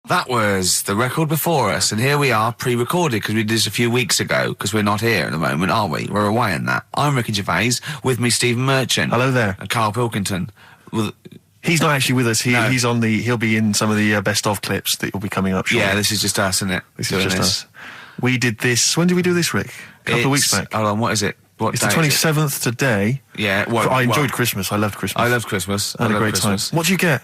That was the record before us, and here we are, pre-recorded, because we did this a few weeks ago, because we're not here at the moment, are we? We're away in that. I'm Ricky Gervais, with me Stephen Merchant. Hello there. And Carl Pilkington. He's not actually with us. He's on the. He'll be in some of the best-of clips that will be coming up shortly. Yeah, this is just us, isn't it? This is just us. We did this. When did we do this, Rick? A couple of weeks back. Hold on, what is it? It's the 27th today. Yeah. I enjoyed Christmas. I loved Christmas. I loved Christmas. I had a great time. What did you get?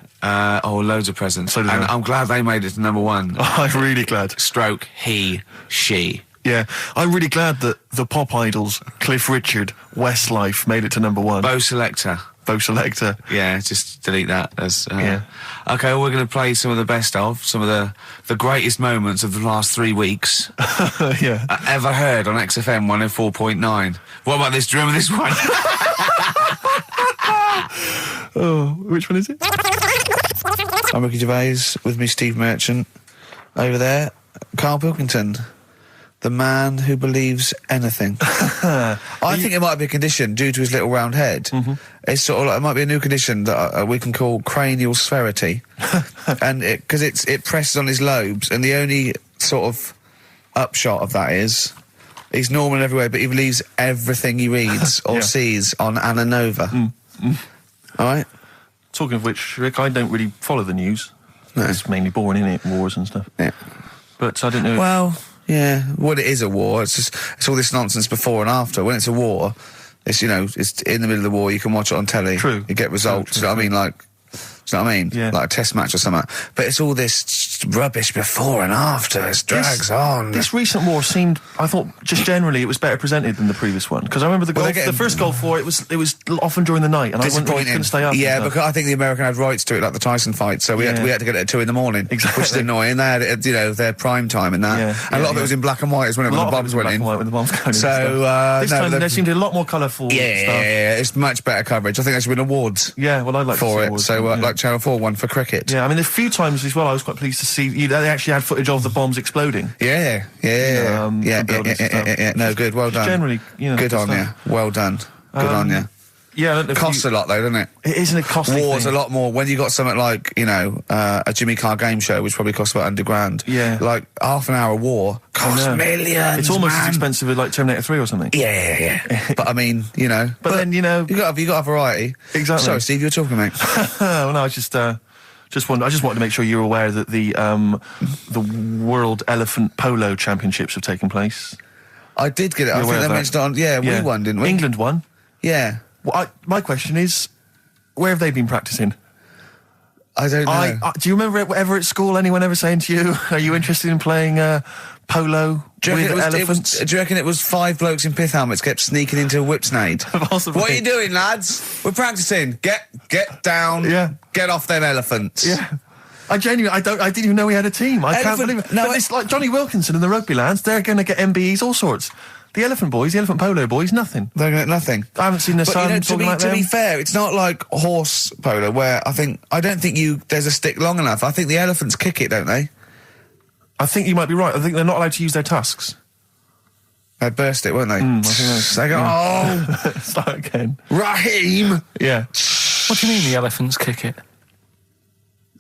Loads of presents. So did and I. I'm glad they made it to number one. Oh, I'm really glad. Stroke, he, she. Yeah, I'm really glad that the pop idols, Cliff Richard, Westlife, made it to number one. Bo Selector. Yeah, just delete that. Yeah. Okay, well, we're going to play some of the best of, some of the greatest moments of the last 3 weeks. Yeah. Ever heard on XFM 104.9. What about this? Do you remember this one? Oh, which one is it? I'm Ricky Gervais, with me Steve Merchant. Over there, Carl Pilkington. The man who believes anything. I think it might be a condition due to his little round head. Mm-hmm. It's sort of like, it might be a new condition that we can call cranial spherity, and because it presses on his lobes, and the only sort of upshot of that is he's normal everywhere, but he believes everything he reads or sees on Anna Nova. All right. Talking of which, Rick, I don't really follow the news. No. It's mainly boring, isn't it? Wars and stuff. Yeah. But I don't know. Well. Yeah, well, it is a war. It's all this nonsense before and after. When it's a war, it's it's in the middle of the war. You can watch it on telly. True. You get results. You know what I mean? Like, do you know what I mean? Yeah. Like a test match or something. But it's all this rubbish before and after. It drags on. This recent war seemed, I thought, just generally, it was better presented than the previous one. Because I remember the first Gulf War, it was often during the night, and I couldn't stay up. Yeah, because I think the American had rights to it, like the Tyson fight, so we had to get it at 2 in.the morning, exactly. Which is annoying. They had it at, their prime time and that. And a lot of it was in black and white, when the bombs went in. When the bombs going in. So this time there seemed a lot more colourful stuff. Yeah, it's much better coverage. I think they should win awards. Yeah, well, I'd like for to see it. awards, So like Channel 4 won for cricket. Yeah, I mean, a few times as well, I was quite pleased to see they actually had footage of the bombs exploding. Yeah. No, good. Well done. Generally, good on you. Well done. Good on you. Yeah, it costs a lot though, doesn't it? It isn't a costly War's thing. A lot more. When you got something like a Jimmy Carr game show, which probably costs about £100. Yeah, like half an hour war costs millions. It's almost as expensive as like Terminator 3 or something. Yeah. But I mean, But then you got to have variety. Exactly. Sorry, Steve, you were talking, mate. Well, no, I just wanted to make sure you were aware that the World Elephant Polo Championships have taken place. I did get it. I think they mentioned it on. Yeah, we won, didn't we? England won. Yeah. Well, my question is, where have they been practicing? I don't know. Do you remember ever at school anyone ever saying to you, "Are you interested in playing polo with elephants?" Do you reckon it was 5 blokes in pith helmets kept sneaking into a whipsnade? Possibly. What are you doing, lads? We're practicing. Get down. Yeah. Get off them elephants. Yeah. I didn't even know we had a team. I can't believe it. No, but it's like Johnny Wilkinson and the rugby lads. They're going to get MBEs, all sorts. The elephant boys, the elephant polo boys, nothing. They're going to get nothing. I haven't seen the sun talking about them. To be fair, it's not like horse polo where I don't think there's a stick long enough. I think the elephants kick it, don't they? I think you might be right. I think they're not allowed to use their tusks. They'd burst it, weren't they? I think they go, start again. Raheem! Yeah. What do you mean the elephants kick it?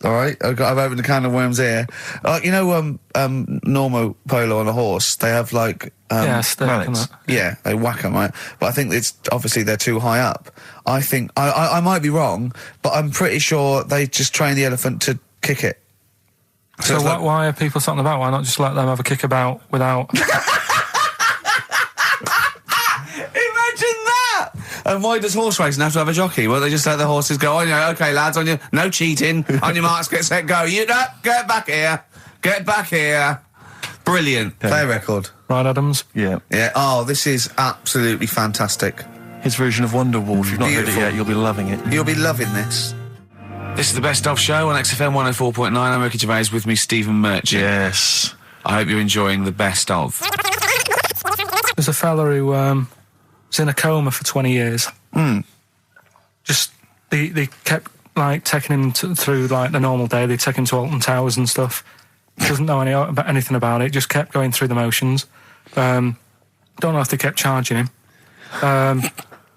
All right, I've opened a can of worms here. Normal polo on a horse, they have like... stick and that. Yeah, they whack them, right? But I think it's obviously they're too high up. I think, I might be wrong, but I'm pretty sure they just train the elephant to kick it. So why are people talking about? Why not just let them have a kick about without... And why does horse racing have to have a jockey? Well, they just let the horses go, okay, lads, on your... No cheating. On your marks, get set, go. Get back here. Get back here. Brilliant. Yeah. Play record. Right, Adams? Yeah. Yeah. Oh, this is absolutely fantastic. His version of Wonderwall. If you've not heard it yet, you'll be loving it. You'll be loving this. This is the Best Of Show on XFM 104.9. I'm Ricky Gervais, with me Stephen Merchant. Yes. I hope you're enjoying the Best Of. There's a fella who... was in a coma for 20 years. Just they kept like taking him through like the normal day. They take him to Alton Towers and stuff. Doesn't know anything about it. Just kept going through the motions. Don't know if they kept charging him.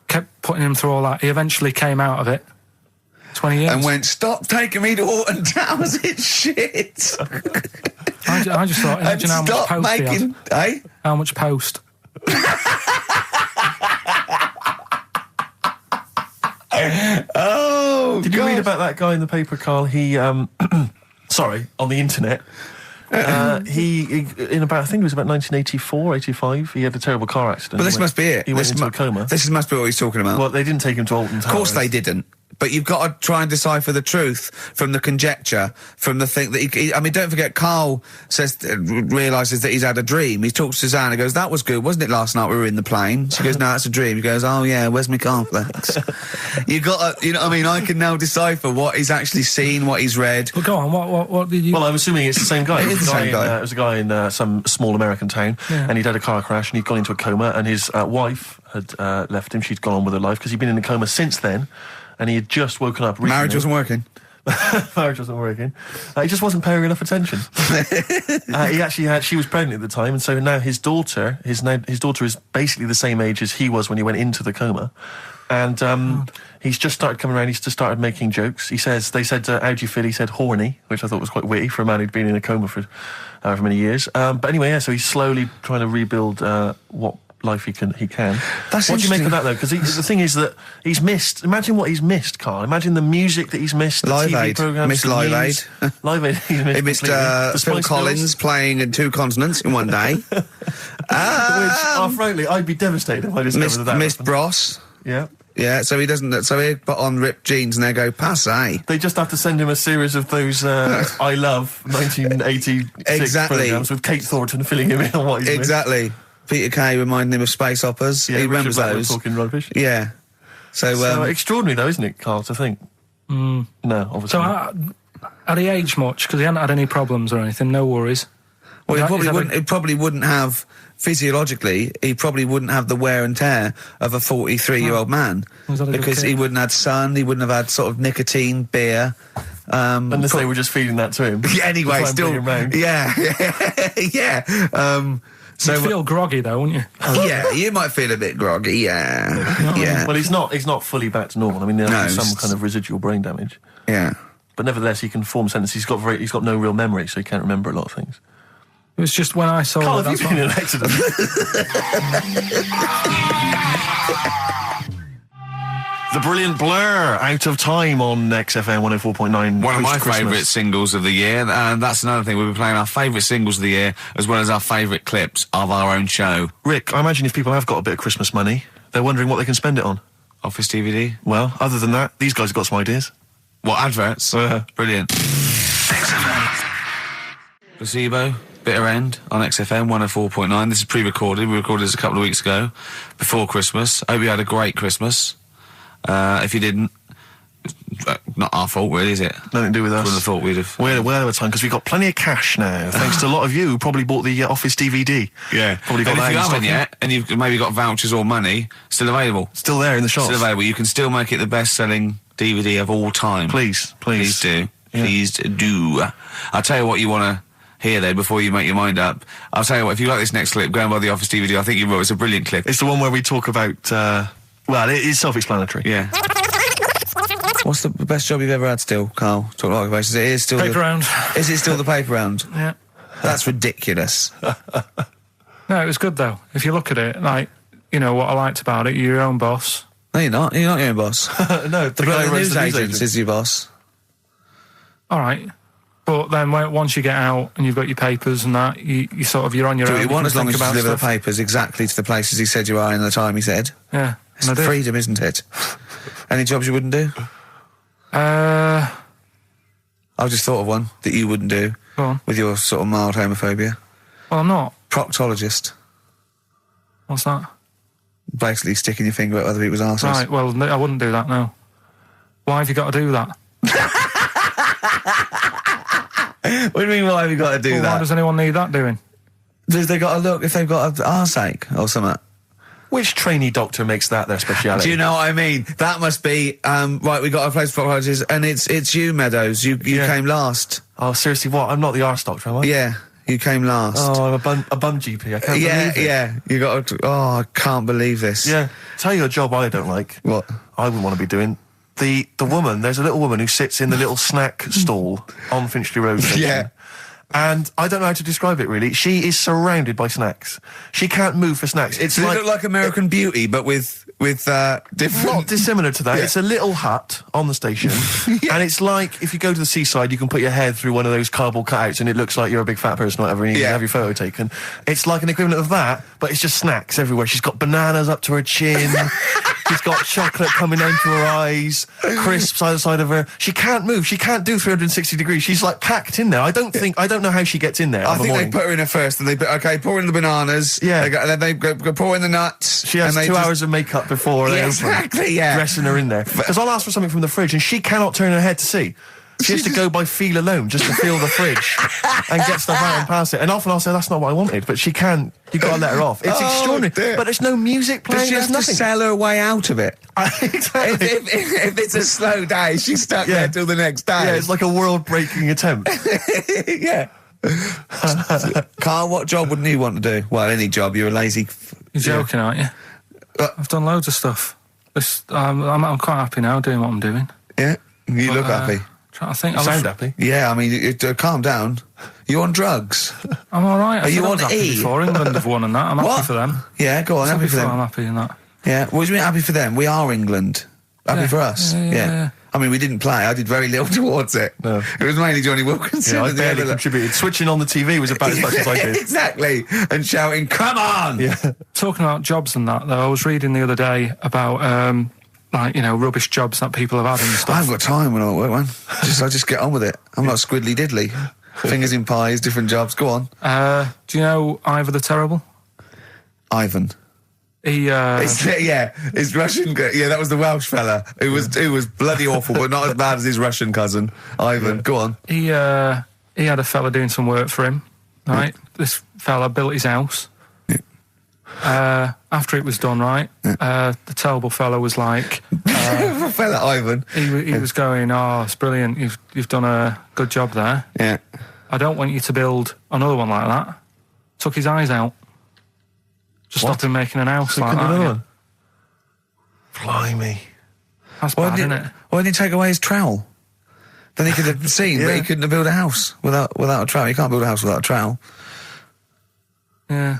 Kept putting him through all that. He eventually came out of it. 20 years. And went, stop taking me to Alton Towers, it's shit. I just thought, imagine how much stop post he making... had. Eh? How much post? Oh, Did you read about that guy in the paper, Carl? He, sorry, on the internet. He in about, I think it was about 1984, 85, he had a terrible car accident. But this must be it. He went into a coma. This must be what he's talking about. Well, they didn't take him to Alton Towers. Of course they didn't. But you've got to try and decipher the truth from the conjecture, from the thing that I mean, don't forget, Carl realises that he's had a dream. He talks to Suzanne and goes, that was good, wasn't it, last night we were in the plane? She goes, no, that's a dream. He goes, oh yeah, where's my cornflakes? You got to, you know what I mean? I can now decipher what he's actually seen, what he's read. Well, go on, what did you... Well, I'm assuming it's the same guy. It is the same guy. It was a guy in some small American town, and he'd had a car crash, and he'd gone into a coma, and his wife had left him. She'd gone on with her life, because he'd been in a coma since then, and he had just woken up recently. Marriage wasn't working. Marriage wasn't working. He just wasn't paying enough attention. He actually had... She was pregnant at the time, and so now his daughter is basically the same age as he was when he went into the coma. And he's just started coming around. He's just started making jokes. They said, how do you feel? He said horny, which I thought was quite witty for a man who'd been in a coma for however many years. But anyway, yeah, so he's slowly trying to rebuild what life he can. That's what do you make interesting. of that, though? Because the thing is that he's missed... Imagine what he's missed, Carl. Imagine the music that he's missed, the Live TV Aid. programmes, Missed the Live news. Aid. Live Aid. He He missed The Phil Spice Collins Girls. playing in 2 continents in one day. Which, frankly, I'd be devastated if I discovered that. Missed happened. Bros. Yeah. Yeah, so he doesn't. So he put on ripped jeans and they go passe. They just have to send him a series of those I Love 1986 Exactly. programmes with Kate Thornton filling him in on what he's missed. Exactly. Peter Kay reminding him of space operas. Yeah, he Richard remembers Blackman those. talking rubbish. Yeah. So, Extraordinary, though, isn't it, Carl, to think? No, obviously. So, not. had he aged much? Because he hadn't had any problems or anything, no worries. well, Is that he probably wouldn't have physiologically. He probably wouldn't have the wear and tear of a 43-year-old man Was that a good because kid? he wouldn't have had sun. He wouldn't have had sort of nicotine, beer. Unless they were just feeding that to him. Yeah, anyway, To try and still, bring him round. yeah. So You'd feel groggy, though, wouldn't you? yeah, you might feel a bit groggy. Yeah. Well, he's not fully back to normal. I mean, there's No, some it's- kind of residual brain damage. Yeah. But nevertheless, he can form sentences. He's got no real memory, so he can't remember a lot of things. It was just when I saw Carl, it, have you that's been in what... an accident? The Brilliant Blur, Out of Time on XFM 104.9. One of my post-Christmas. favourite singles of the year, and that's another thing. We'll be playing our favourite singles of the year, as well as our favourite clips of our own show. Rick, I imagine if people have got a bit of Christmas money, they're wondering what they can spend it on. Office DVD. Well, other than that, these guys have got some ideas. What, adverts? Brilliant. Placebo, Bitter End on XFM 104.9. This is pre-recorded. We recorded this a couple of weeks ago, before Christmas. Hope you had a great Christmas. If you didn't, not our fault, really, is it? Nothing to do with us. Wouldn't have thought we'd have. We're of time because we've got plenty of cash now, thanks to a lot of you who probably bought the Office DVD. Yeah. Probably got And that if you in haven't stock. yet, and you've maybe got vouchers or money, still available. Still there in the shops. Still available. You can still make it the best-selling DVD of all time. Please. Please do. Yeah. Please do. I'll tell you what you want to hear, though, before you make your mind up. I'll tell you what, if you like this next clip, go and buy the Office DVD. I think you will. It's a brilliant clip. It's the one where we talk about, well, it is self-explanatory. Yeah. What's the best job you've ever had still, Carl? Talk like occupations. It is still Paper round. Is it still the paper round? Yeah. That's ridiculous. No, it was good, though. If you look at it, like, you know, what I liked about it, you're your own boss. No, you're not. You're not your own boss. No, The guy who runs news the news agent agent. is your boss. All right. But then once you get out and you've got your papers and that, you're on your Do own. what you want can as long think as you about deliver the stuff. papers exactly to the places he said you are in the time he said. Yeah. It's and I did. freedom, isn't it? Any jobs you wouldn't do? Go I've just thought of one that you wouldn't do on. with your sort of mild homophobia. Well, I'm not. Proctologist. What's that? Basically sticking your finger at other people's arses. Right, well, I wouldn't do that, no. Why have you got to do that? What do you mean, why have you got to do Well, why that? does anyone need that doing? They got to look if they've got an arseache or something. Which trainee doctor makes that their speciality? Do you know what I mean? That must be, right, we got a place for proctologists, and it's you, Meadows. You Yeah. came last. Oh, seriously, what? I'm not the arse doctor, am I? Yeah, you came last. Oh, I'm a bum GP. I can't yeah, believe it. yeah. You got to, oh, I can't believe this. Yeah. Tell you a job I don't like. What? I wouldn't want to be doing the woman, there's a little woman who sits in the little snack stall on Finchley Road station. Yeah. And I don't know how to describe it, really. She is surrounded by snacks. She can't move for snacks. It's Does it look like American Beauty, but with different... not dissimilar to that. Yeah. It's a little hut on the station. And it's like, if you go to the seaside, you can put your head through one of those cardboard cutouts and it looks like you're a big fat person or whatever, and you can have your photo taken. It's like an equivalent of that, but it's just snacks everywhere. She's got bananas up to her chin. She's got chocolate coming down to her eyes, crisps either side of her. She can't move. She can't do 360 degrees. She's like packed in there. I don't know how she gets in there. I think they put her in there first, and pour in the bananas. Yeah. Then they go pour in the nuts. She has 2 hours of makeup before they open, dressing her in there. Because I'll ask for something from the fridge, and she cannot turn her head to see. She has to go by feel alone, just to feel the fridge and get stuff out and pass it. And often I'll say, that's not what I wanted, but she can. You've got to let her off. It's extraordinary. Dear. But there's no music playing, Does she have there's to nothing. sell her way out of it? Exactly. If it's a slow day, she's stuck there till the next day. Yeah, it's like a world-breaking attempt. Yeah. Carl, what job wouldn't you want to do? Well, any job. You're a lazy... You're joking, aren't you? I've done loads of stuff. I'm quite happy now doing what I'm doing. Yeah? You look happy. Trying to think. You sound happy. Yeah, I mean, calm down. You on drugs? I'm all right. Are you on E? Before England have won and that. I'm happy for them. Yeah, go on, happy for them. I'm happy in that. Yeah, what do you mean happy for them? We are England. Happy for us. Yeah. I mean, we didn't play. I did very little towards it. No. It was mainly Johnny Wilkinson. Yeah, I barely contributed. Switching on the TV was about as much as I did. Exactly. And shouting, come on! Yeah. Talking about jobs and that, though, I was reading the other day about, rubbish jobs that people have had and stuff. I haven't got time when I'm at work, man. I just get on with it. I'm not squiddly diddly. Fingers in pies, different jobs. Go on. Do you know Ivor the Terrible? Ivan. He, his Russian... Yeah, that was the Welsh fella. Who was bloody awful, but not as bad as his Russian cousin. Ivan, go on. He had a fella doing some work for him, right? This fella built his house. After it was done, right, the terrible fella was like... fella Ivan. He was going, oh, it's brilliant, you've done a good job there. Yeah. I don't want you to build another one like that. Took his eyes out. Just stopped him making an house like that. One. Blimey. That's bad, isn't it? Why didn't he take away his trowel? Then he could have seen that he couldn't have built a house without a trowel. You can't build a house without a trowel. Yeah.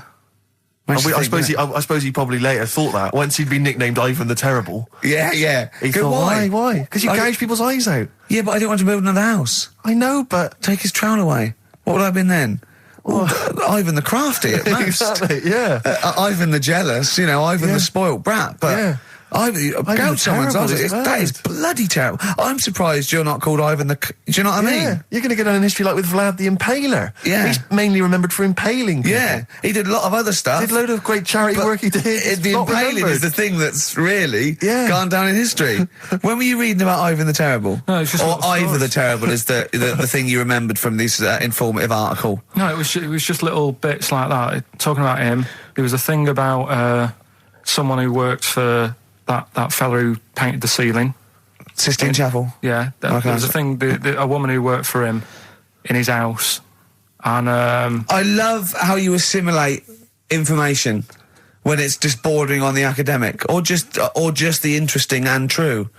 I suppose he probably later thought that once he'd been nicknamed Ivan the Terrible. Yeah. He thought, why? Because you gouge people's eyes out. Yeah, but I didn't want to build another house. I know, but Take his trowel away. What would I have been then? Ivan the Crafty at most. Exactly, yeah. Ivan the Jealous, Ivan the spoilt brat. But Ivan gouge someone's eyes. That is bloody terrible. I'm surprised you're not called Ivan the... Do you know what I mean? You're going to go down in history like with Vlad the Impaler. Yeah. He's mainly remembered for impaling people. Yeah, he did a lot of other stuff. Did a load of great charity work he did. The impaling is the thing that's really gone down in history. When were you reading about Ivan the Terrible? No, it's just or Ivor the Terrible is the thing you remembered from this informative article. No, it was just little bits like that. Talking about him, there was a thing about someone who worked for that fella who painted the ceiling. Sistine Chapel. Yeah, there was a thing, a woman who worked for him in his house. And I love how you assimilate information when it's just bordering on the academic or just the interesting and true.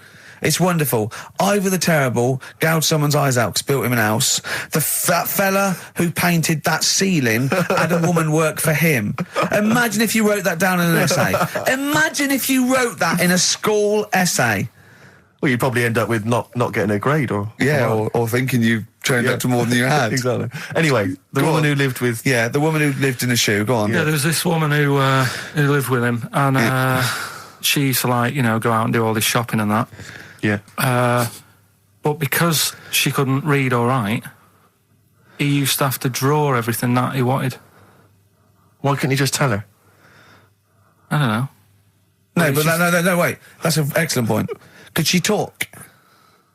It's wonderful. Ivor the Terrible gouged someone's eyes out because built him an house. That fella who painted that ceiling had a woman work for him. Imagine if you wrote that down in an essay. Imagine if you wrote that in a school essay. Well, you'd probably end up with not getting a grade or thinking you turned out to more than you had. Exactly. Anyway, the woman who lived with... Yeah, the woman who lived in a shoe. Go on. Yeah, there was this woman who lived with him, and she used to, go out and do all this shopping and that. Yeah. But because she couldn't read or write, he used to have to draw everything that he wanted. Why couldn't he just tell her? I don't know. No, wait. That's an excellent point. Could she talk?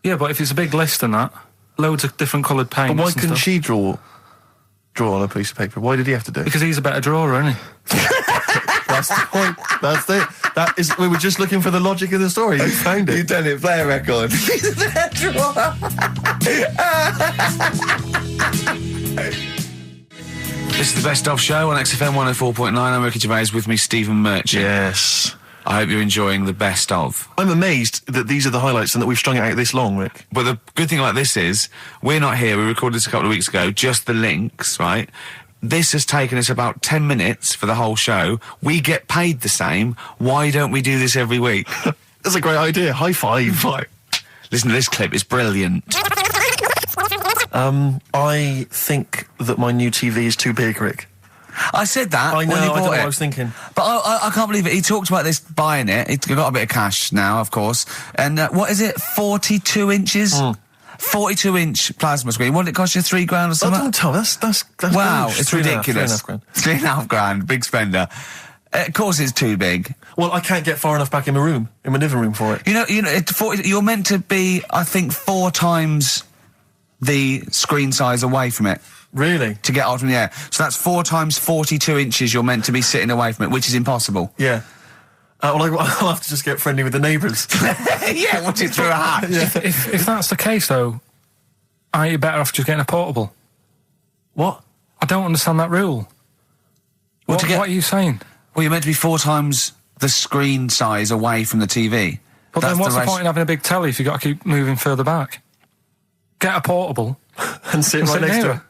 Yeah, but if it's a big list and that, loads of different coloured paints. But why couldn't she draw on a piece of paper? Why did he have to do it? Because he's a better drawer, isn't he? That's the point. That's it. We were just looking for the logic of the story. You found it. You've done it. Play a record. He's a better drawer. This is the Best Of Show on XFM 104.9. I'm Ricky Gervais, with me, Stephen Merchant. Yes. I hope you're enjoying the best of. I'm amazed that these are the highlights and that we've strung it out this long, Rick. But the good thing about this is, we're not here, we recorded this a couple of weeks ago, just the links, right? This has taken us about 10 minutes for the whole show. We get paid the same. Why don't we do this every week? That's a great idea. High five. Right. Listen to this clip, it's brilliant. I think that my new TV is too big, Rick. I said that I know, when he I don't know bought what it. I was thinking. But I can't believe it. He talked about this buying it. He's got a bit of cash now, of course. And what is it? 42 inches? 42-inch plasma screen. What did it cost you? $3,000 or Oh, something? don't tell us. That's Wow, gross. it's 3.5 ridiculous. grand. $3,500, big spender. Of course, it's too big. Well, I can't get far enough back in my room, in my living room for it. You know, you're meant to be, I think, 4 times the screen size away from it Really? to get out from the air. So that's 4 times 42 inches you're meant to be sitting away from it, which is impossible. Yeah. Well, I'll have to just get friendly with the neighbours. Yeah, watch it through a hat. If that's the case, though, aren't you better off just getting a portable? What? I don't understand that rule. Well, What are you saying? Well, you're meant to be 4 times the screen size away from the TV. But then what's the point in having a big telly if you've got to keep moving further back? Get a portable And sit and right sit next to near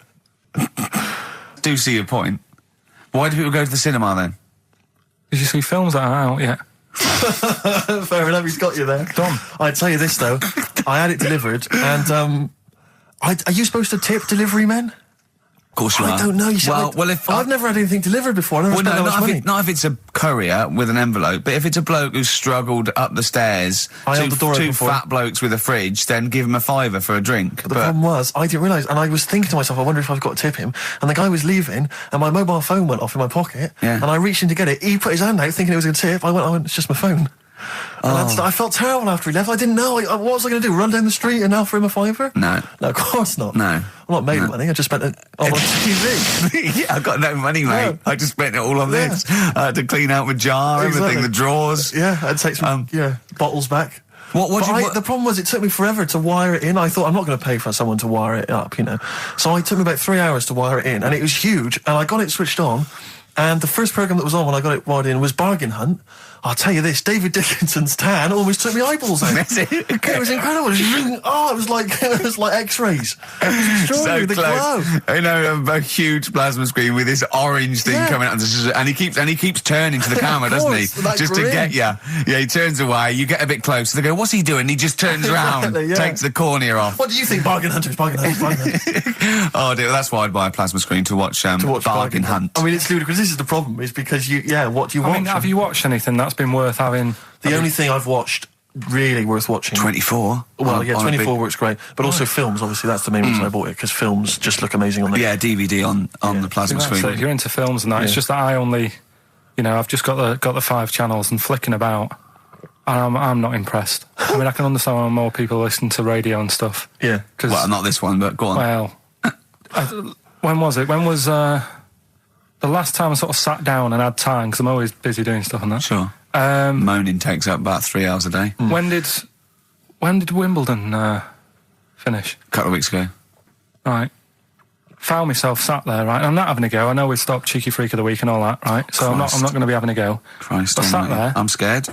it. Do see your point. Why do people go to the cinema then? Did you see films that are out yet? Fair enough, he's got you there. Done. I tell you this, though. I had it delivered, and, are you supposed to tip delivery men? Of course you are. I don't know. You see, Well, if I've never had anything delivered before. I never spent that much money. not if it's a courier with an envelope, but if it's a bloke who's struggled up the stairs, I held the door two open for him. fat blokes with a fridge, then give him a £5 for a drink. But the problem was, I didn't realise, and I was thinking to myself, I wonder if I've got to tip him. And the guy was leaving, and my mobile phone went off in my pocket, Yeah. and I reached in to get it. He put his hand out thinking it was a tip. I went, it's just my phone. And I felt terrible after he left. I didn't know. What was I going to do? Run down the street and offer him a £5? No. No, of course not. No. I'm not made of money. I just spent it on TV. Yeah, I've got no money, mate. No. I just spent it all on Yeah. this. I had to clean out my jar, everything, Exactly. the drawers. Yeah, I'd take some bottles back. The problem was it took me forever to wire it in. I thought, I'm not going to pay for someone to wire it up, you know. So it took me about 3 hours to wire it in, and it was huge, and I got it switched on, and the first programme that was on when I got it wired in was Bargain Hunt. I'll tell you this, David Dickinson's tan almost took my eyeballs out. It was incredible. It was like X-rays. It was extraordinary, the glow. I know, a huge plasma screen with this orange thing coming out, and he keeps turning to the camera, doesn't he? That Just grin. to get you. Yeah, he turns away. You get a bit closer. They go, "What's he doing?" He just turns around, Exactly, yeah. takes the cornea off. What do you think, Bargain Hunters? Bargain Hunters. Oh dear, that's why I'd buy a plasma screen to watch, Bargain Hunt. I mean, it's ludicrous. This is the problem, is because what do you watch? I mean, have you watched anything that's been worth having? The only thing I've watched really worth watching. 24. Well, On- yeah, on a 24 big- works great, but also films. Obviously, that's the main reason I bought it, because films just look amazing on there. Yeah, DVD on the plasma That's screen. it, if you're into films and that, it's just that I only, I've just got the 5 channels and flicking about, and I'm not impressed. I mean, I can understand why more people listen to radio and stuff. Yeah. Well, not this one, but go on. Well, when was it? When was the last time I sort of sat down and had time? Because I'm always busy doing stuff and that. Sure. Moaning takes up about 3 hours a day. When did Wimbledon finish? A couple of weeks ago. Right. Found myself sat there, right? I'm not having a go. I know we stopped Cheeky Freak of the Week and all that, right? So I'm not going to be having a go. Christ, But I sat almighty. there. I'm scared.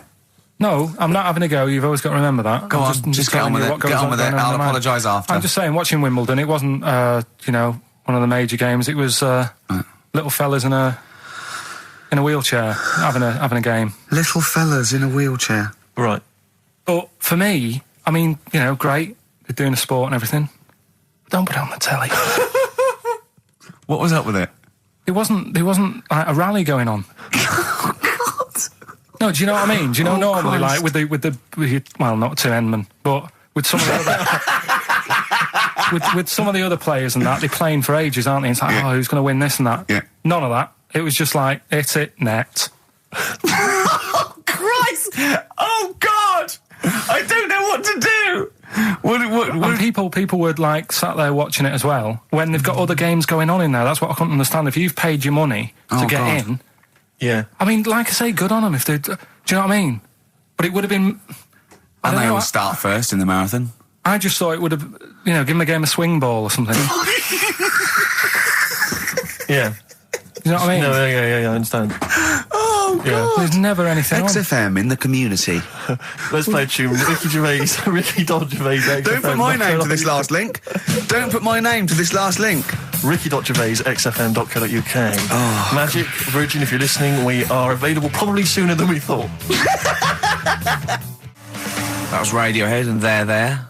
No, I'm not having a go. You've always got to remember that. Go on, just get on with it. Get on with it. I'll apologise after. I'm just saying, watching Wimbledon, it wasn't, one of the major games. It was little fellas in a wheelchair having a game. Little fellas in a wheelchair. Right. But for me, I mean, great. They're doing a sport and everything. But don't put it on the telly. What was up with it? There wasn't like a rally going on. No, do you know what I mean? Do you know normally, Christ. like with the well, not Tim Enman, but with some of the other, with some of the other players and that, they're playing for ages, aren't they? It's like, who's going to win this and that? Yeah. None of that. It was just like, hit it, net. Oh, Christ! Oh, God! I don't know what to do! And people were like sat there watching it as well when they've got other games going on in there. That's what I couldn't understand. If you've paid your money to get God. in, Yeah. I mean, like I say, good on them if they. Do you know what I mean? But it would have been. And they all start first in the marathon. I just thought it would have, given the game a swing ball or something. Yeah. You know what I mean? No, yeah, I understand. Oh, Oh, Yeah. God. There's never anything on. XFM in the community. Let's play a tune. Ricky Gervais, Ricky.Gervais. Don't put my name to this last link. Don't put my name to this last link. Ricky.Gervais, XFM.co.uk. Oh. Magic, Virgin, if you're listening, we are available probably sooner than we thought. That was Radiohead and They're There.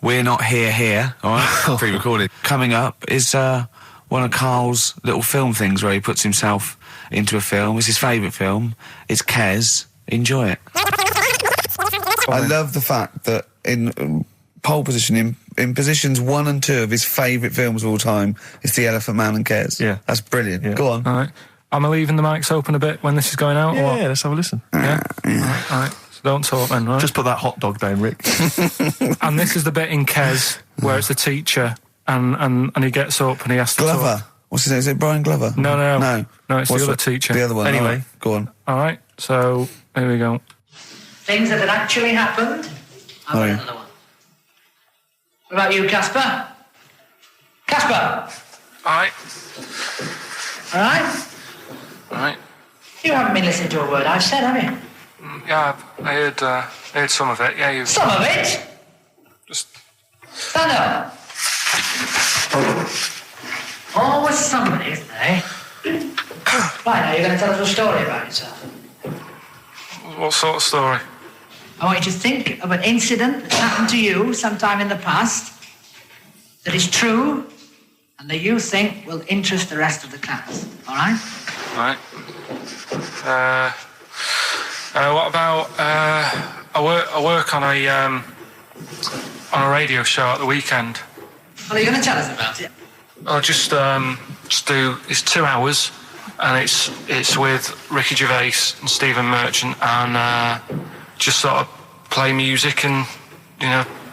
We're Not Here, all right? Pre-recorded. Coming up is one of Carl's little film things where he puts himself into a film. It's his favourite film. It's Kes. Enjoy it. I love the fact that in pole position, in positions 1 and 2 of his favourite films of all time, it's The Elephant Man and Kes. Yeah. That's brilliant. Yeah. Go on. All right. Am I leaving the mics open a bit when this is going out? Yeah, or what? let's have a listen. Yeah. All right. So don't talk then, right? Just put that hot dog down, Rick. And this is the bit in Kes where it's the teacher and he gets up and he has to Glover. talk. What's his name? Is it Brian Glover? No, it's What's the other teacher. The other one. Anyway. All right, go on. All right, so here we go. Things that had actually happened. I've got another one. What about you, Casper? Casper! All right. All right? All right. You haven't been listening to a word I've said, have you? Yeah, I heard some of it. Yeah, you Some of it? just... Stand up. Always somebody, isn't there? Right, now you're going to tell us a story about yourself. What sort of story? I want you to think of an incident that's happened to you sometime in the past that is true and that you think will interest the rest of the class. All right? All right. What about I work on a radio show at the weekend. Well, are you going to tell us about it? I'll just do. It's 2 hours, and it's with Ricky Gervais and Stephen Merchant, and just sort of play music and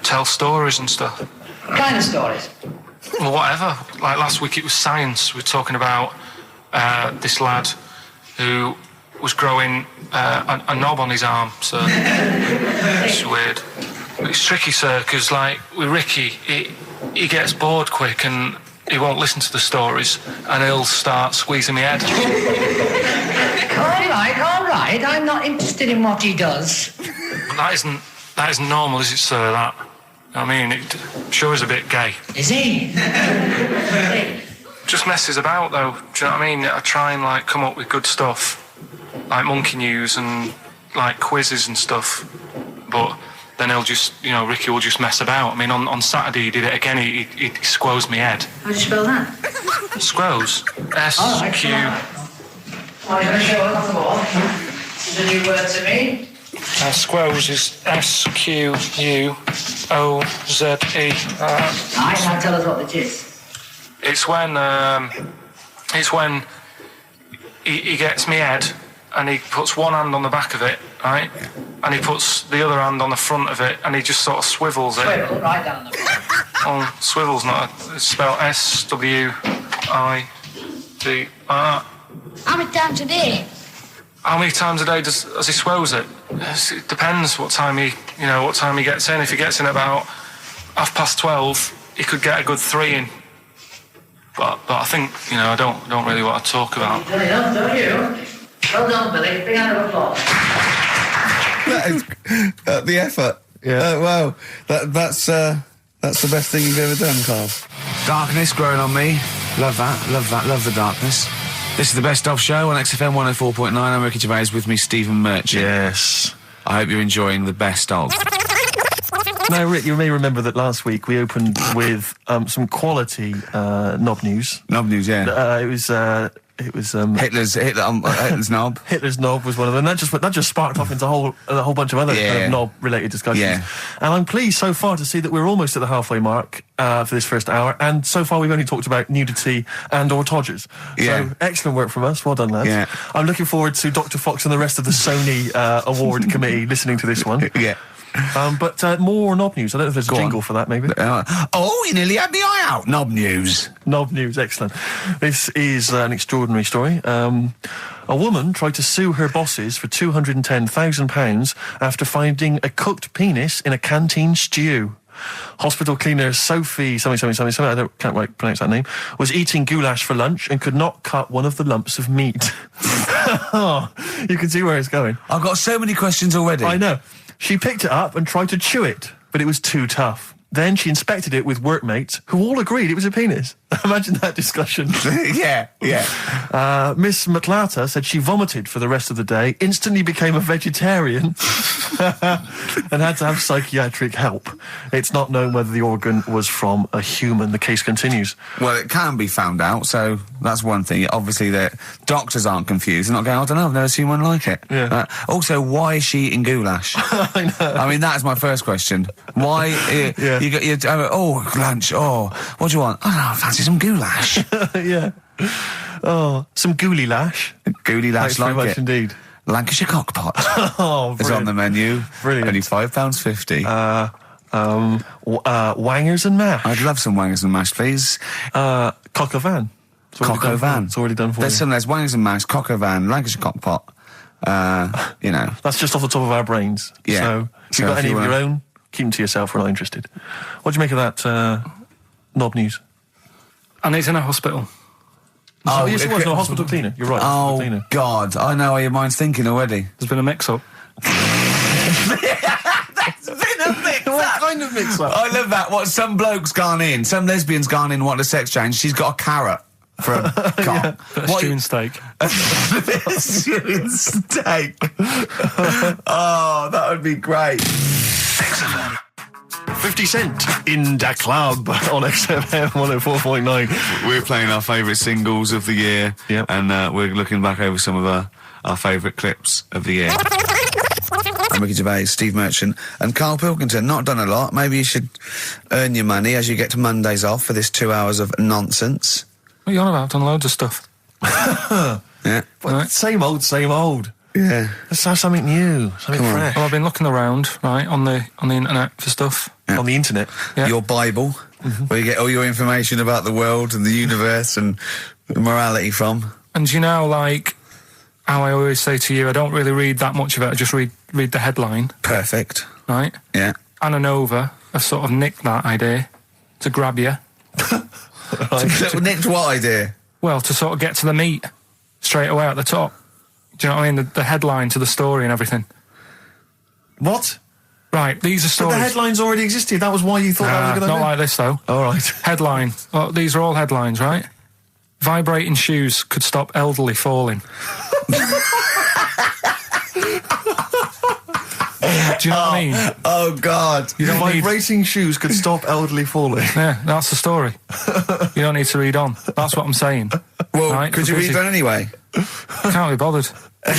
tell stories and stuff. What kind of stories? Well, whatever. Like last week, it was science. We were talking about this lad who was growing a knob on his arm. So it's weird. It's tricky, sir, because like with Ricky, he gets bored quick and he won't listen to the stories, and he'll start squeezing my head. All right. I'm not interested in what he does. That isn't normal, is it, sir? That. I mean, it sure is a bit gay. Is he? Just messes about, though. Do you know what I mean? I try and like come up with good stuff, like monkey news and like quizzes and stuff, but then he'll just, Ricky will just mess about. I mean, on Saturday he did it again. He squoze me head. How do you spell that? Squoze. S-Q... Are you going to show us on the wall? It's a new word to me. Squoze is S-Q-U-O-Z-E. Right, now tell us what it is. It's when he gets me head and he puts one hand on the back of it, right? And he puts the other hand on the front of it and he just sort of swivels it. Swivel, right down the bottom. Oh, swivel's not it's spelled S-W-I-D-R. How many times a day? How many times a day does he swells it? It depends what time he gets in. If he gets in about 12:30, he could get a good 3 in. But I think, I don't really want to talk about. You've done enough, don't you? Well done, Billy. Big round of applause. That is the effort. Yeah. Wow. That's the best thing you've ever done, Carl. Darkness growing on me. Love that. Love the darkness. This is the Best Of Show on XFM 104.9. I'm Ricky Gervais, with me Stephen Merchant. Yes. I hope you're enjoying the Best Of. Now, Rick, you may remember that last week we opened with some quality knob news. Knob news, yeah. It was Hitler's knob. Hitler's knob was one of them. That just sparked off into a whole bunch of other kind of knob-related discussions. Yeah. And I'm pleased so far to see that we're almost at the halfway mark for this first hour. And so far we've only talked about nudity and/or todgers. Yeah. So excellent work from us. Well done, lads. Yeah. I'm looking forward to Dr. Fox and the rest of the Sony award committee listening to this one. Yeah. But more knob news. I don't know if there's a jingle for that, maybe. You nearly had the eye out. Knob news. Knob news, excellent. This is an extraordinary story. A woman tried to sue her bosses for £210,000 after finding a cooked penis in a canteen stew. Hospital cleaner Sophie, something, I can't quite pronounce that name, was eating goulash for lunch and could not cut one of the lumps of meat. Oh, you can see where it's going. I've got so many questions already. I know. She picked it up and tried to chew it, but it was too tough. Then she inspected it with workmates who all agreed it was a penis. Imagine that discussion. Yeah. Miss McLata said she vomited for the rest of the day, instantly became a vegetarian, and had to have psychiatric help. It's not known whether the organ was from a human. The case continues. Well, it can be found out, so that's one thing. Obviously, the doctors aren't confused. They're not going, I don't know, I've never seen one like it. Yeah. Also, why is she eating goulash? I know. I mean, that's my first question. Why? Yeah. Lunch. Oh, what do you want? I fancy some goulash. Yeah. Oh, some gooly lash. Gooly lash, Thanks very like much it. indeed. Lancashire cockpot. Oh, It's on the menu. Brilliant. Only £5.50. Wangers and mash. I'd love some wangers and mash, please. Cock o' van. Cock o' van. It's already done for you. There's wangers and mash, cock o' van, Lancashire cockpot. That's just off the top of our brains. Yeah. So if you've got any of your own, keep them to yourself. We're not interested. What do you make of that knob news? And he's in a hospital. Oh, yes, it was. No, hospital cleaner. You're right. Hospital cleaner. God, I know how your mind's thinking already. There's been a mix-up. That's been a mix-up. What kind of mix-up? I love that. What, some bloke's gone in, some lesbian's gone in, wanted a sex change, she's got a carrot for a cock. Bit of stewing steak. Stewing steak. Oh, that would be great. 50 Cent in the club on XFM 104.9. We're playing our favourite singles of the year. Yep. And we're looking back over some of our favourite clips of the year. I'm Ricky Gervais, Steve Merchant, and Carl Pilkington. Not done a lot. Maybe you should earn your money as you get to Mondays off for this 2 hours of nonsense. What are you on about? I've done loads of stuff. Yeah. But same old. Yeah. Let's have something new, something Come on. fresh. Well, I've been looking around, right, on the internet for stuff. Yeah. On the internet. Yeah. Your Bible, where you get all your information about the world and the universe and morality from. And you know, like, how I always say to you, I don't really read that much of it, I just read the headline, Perfect. right? Yeah. Anna Nova have sort of nicked that idea to grab you. Nicked what idea? Well, to sort of get to the meat straight away at the top. Do you know what I mean? The headline to the story and everything. What? Right, these are But stories. the headlines already existed. That was why you thought that was a good not idea? like this, though. All right. Headline. Well, these are all headlines, right? Vibrating shoes could stop elderly falling. Do you know what I mean? Oh, God. You don't need... Vibrating shoes could stop elderly falling. Yeah, that's the story. You don't need to read on. That's what I'm saying. Well, Right, could you for read busy. on anyway? Can't be bothered. You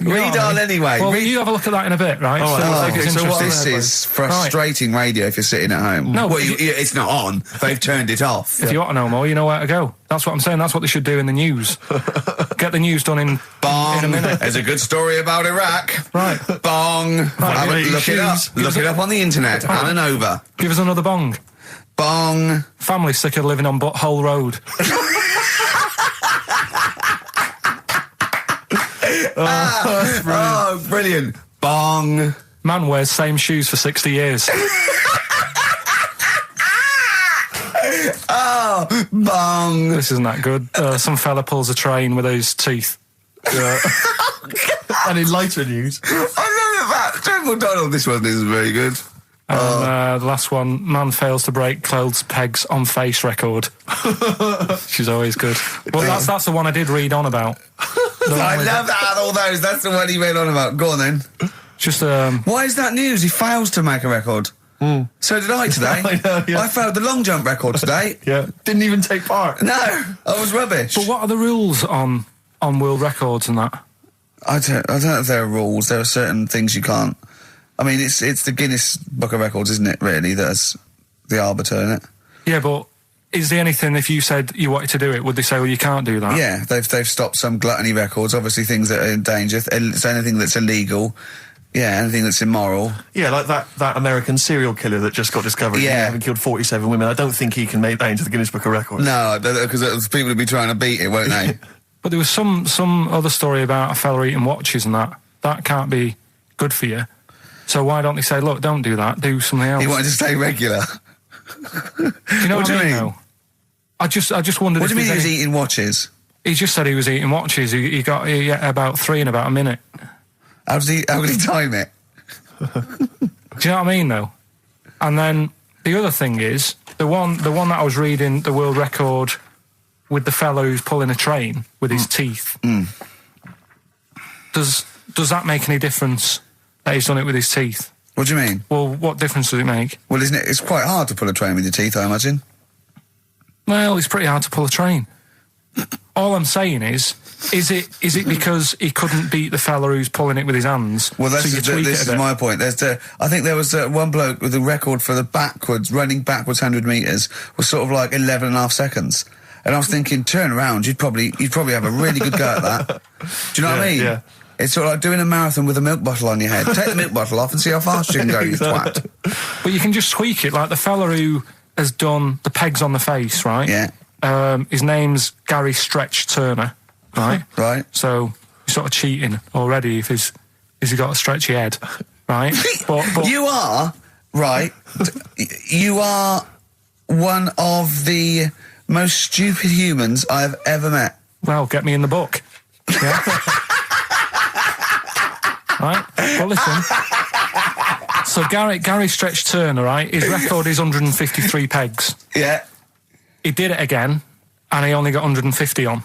know Read what I on mean? anyway. Well, Read. you have a look at that in a bit, right? All right. So Oh, it's okay, so what are interesting. the This is frustrating radio if you're sitting at home. No, well, but it's not on. They've turned it off. If you want to know more, you know where to go. That's what I'm saying. That's what they should do in the news. Get the news done in Bong. a minute. There's a good story about Iraq. Right. Bong. Have it- look it up. Look it up on the internet. Anna Nova. Give us another bong. Bong. Family sick of living on Butthole Road. Oh, brilliant. Bong. Man wears same shoes for 60 years. Oh, bong. This isn't that good. Some fella pulls a train with his teeth. And in lighter news. I love that. Jungle Donald, this one isn't very good. And the last one, man fails to break clothes pegs on face record. She's always good. Well, that's the one I did read on about. I love that out of all those. That's the one he read on about. Go on then. Just Why is that news? He fails to make a record. So did I today. I know, yeah. I failed the long jump record today. Yeah. Didn't even take part. No, I was rubbish. But what are the rules on world records and that? I don't know if there are rules. There are certain things you can't. I mean, it's the Guinness Book of Records, isn't it? Really, that's the arbiter, isn't it? Yeah, but is there anything, if you said you wanted to do it, would they say, well, you can't do that? Yeah, they've stopped some gluttony records. Obviously, things that are in danger. So anything that's illegal. Yeah, anything that's immoral. Yeah, like that American serial killer that just got discovered. Yeah. Having killed 47 women. I don't think he can make that into the Guinness Book of Records. No, because people will be trying to beat it, won't they? But there was some other story about a fella eating watches and that. That can't be good for you. So why don't they say, look, don't do that, do something else? He wanted to stay regular. Do you know What do you mean? though? I just wondered. What do if you mean he there's was eating watches? He just said he was eating watches. He got about 3 in about a minute. How did he time it? Do you know what I mean, though? And then the other thing is the one that I was reading, the world record with the fellow who's pulling a train with his teeth. Does that make any difference that he's done it with his teeth? What do you mean? Well, what difference does it make? Well, isn't it? It's quite hard to pull a train with your teeth, I imagine. Well, it's pretty hard to pull a train. All I'm saying is it because he couldn't beat the fella who's pulling it with his hands? Well, so this is my point. I think there was one bloke with the record for the running backwards 100 metres was sort of like 11.5 seconds. And I was thinking, turn around, you'd probably have a really good go at that. Do you know what I mean? Yeah. It's sort of like doing a marathon with a milk bottle on your head. Take the milk bottle off and see how fast you can go, you twat. But you can just tweak it, like the fella who has done the pegs on the face, right? Yeah. His name's Gary Stretch Turner, right? Right. So you're sort of cheating already if he's got a stretchy head, right? but You are, right, you are one of the most stupid humans I've ever met. Well, get me in the book. Yeah. Right? Well, listen. So Gary Stretch Turner, right? His record is 153 pegs. Yeah. He did it again, and he only got 150 on.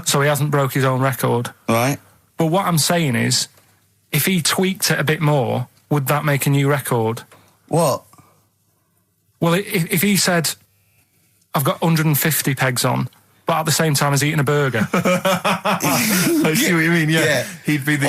So he hasn't broke his own record. Right. But what I'm saying is, if he tweaked it a bit more, would that make a new record? What? Well, if he said, I've got 150 pegs on, but at the same time as eating a burger. I see what you mean, yeah. He'd be the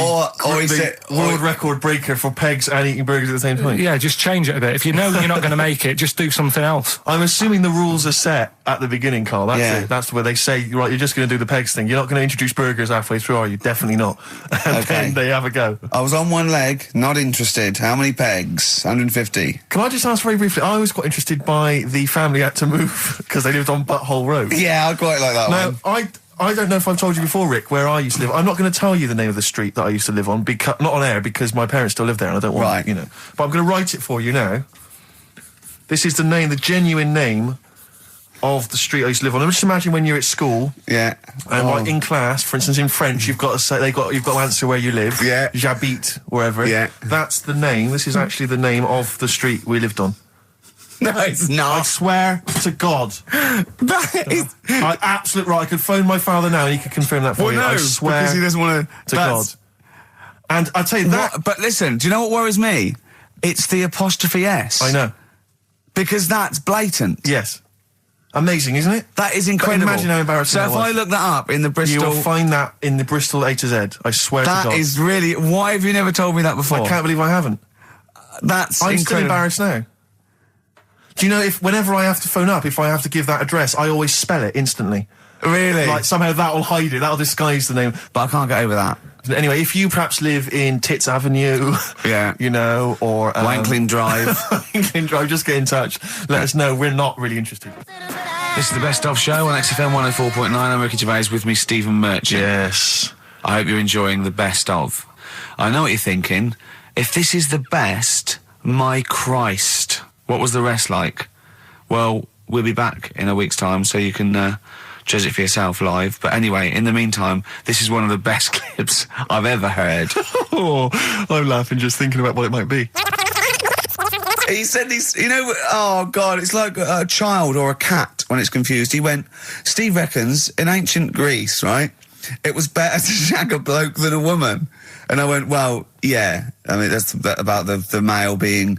world record breaker for pegs and eating burgers at the same time. Yeah, just change it a bit. If you know you're not going to make it, just do something else. I'm assuming the rules are set at the beginning, Carl. That's Yeah. it. That's where they say, right, you're just going to do the pegs thing. You're not going to introduce burgers halfway through, are you? Definitely not. And then they have a go. I was on one leg, not interested. How many pegs? 150. Can I just ask very briefly, I was quite interested by the family had to move because they lived on Butthole Road. Yeah, I quite like that Now, one. I don't know if I've told you before, Rick, where I used to live. I'm not going to tell you the name of the street that I used to live on, not on air, because my parents still live there and I don't want, Right. you know. But I'm going to write it for you now. This is the genuine name of the street I used to live on. Just imagine when you're at school. Yeah. And like in class, for instance, in French, you've got to say you've got to answer where you live. Yeah. J'habite, wherever. Yeah. That's the name. This is actually the name of the street we lived on. No, it's I not. swear to God. That is... Absolute right. I could phone my father now and he could confirm that for Well, you. no, I swear because he doesn't want to God. And I tell you that. But listen, do you know what worries me? It's the apostrophe S. I know. Because that's blatant. Yes. Amazing, isn't it? That is incredible. Imagine how embarrassing So that if was. I look that up in the You Bristol... will find that in the Bristol A to Z. I swear to God. That is really... Why have you never told me that before? I can't believe I haven't. That's I'm still incredible. embarrassed now. Do you know, whenever I have to phone up, if I have to give that address, I always spell it instantly. Really? Like, somehow that'll hide it, that'll disguise the name. But I can't get over that. Anyway, if you perhaps live in Tits Avenue, Yeah. you know, or... Wankling Drive. Wankling Drive, just get in touch. Let us know, we're not really interested. This is the Best Of Show on XFM 104.9. I'm Ricky Gervais, with me Stephen Merchant. Yes. I hope you're enjoying the Best Of. I know what you're thinking. If this is the best, my Christ, what was the rest like? Well, we'll be back in a week's time, so you can judge it for yourself live. But anyway, in the meantime, this is one of the best clips I've ever heard. Oh, I'm laughing just thinking about what it might be. He said he's, you know, oh God, it's like a child or a cat when it's confused. He went, Steve reckons in ancient Greece, right, it was better to shag a bloke than a woman. And I went, well, yeah. I mean, that's about the male being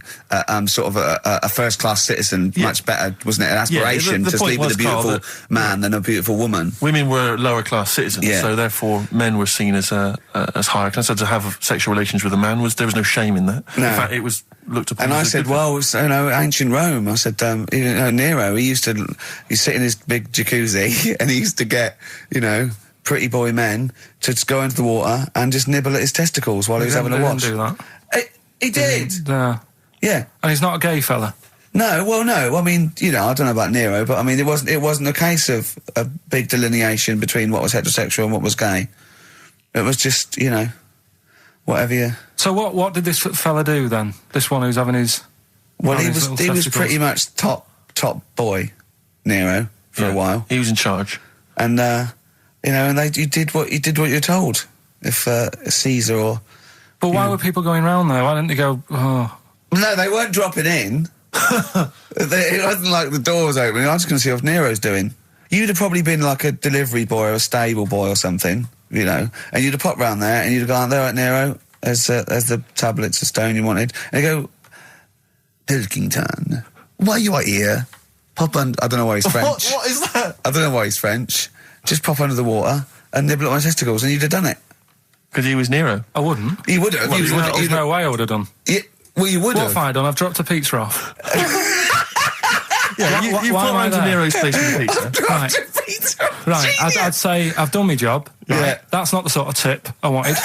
sort of a first-class citizen, much better, wasn't it? An aspiration the to point sleep with a was, Carl, beautiful man than a beautiful woman. Women were lower-class citizens, Yeah. so therefore men were seen as higher class. So to have sexual relations with a man, there was no shame in that. No. In fact, it was looked upon And as I a said, good thing. well, so, you know, ancient Rome. I said, you know, Nero, he'd sit in his big jacuzzi and he used to get, you know, pretty boy men to just go into the water and just nibble at his testicles while he was having a watch. He didn't do that. He did. No. Yeah. And he's not a gay fella. No, well, no. I mean, you know, I don't know about Nero, but I mean, it wasn't a case of a big delineation between what was heterosexual and what was gay. It was just, you know, whatever you... So what did this fella do then? This one who's having his... Well, having he his was little pretty testicles? much top boy, Nero, for a while. He was in charge. And, and you did what you're told. If Caesar or... But why were people going round there? Why didn't they go, oh... No, they weren't dropping in. It wasn't like the door was opening. I was going to see what Nero's doing. You'd have probably been like a delivery boy or a stable boy or something, and you'd have popped round there and you'd have gone, there, right, Nero, there's the tablets of stone you wanted. And you go, Pilkington, why are you out here? Pop under... I don't know why he's French. What is that? I don't know why he's French. Just pop under the water and nibble at my testicles and you'd have done it. Because he was Nero. I wouldn't. You would have. Well, there's no way I would have done. Well, you would What have. have I done? I've dropped a pizza off. Yeah, you why put am I round to there? Nero's place with the pizza. Dropped a pizza. Right, I'd say I've done my job. Yeah. Right, that's not the sort of tip I wanted.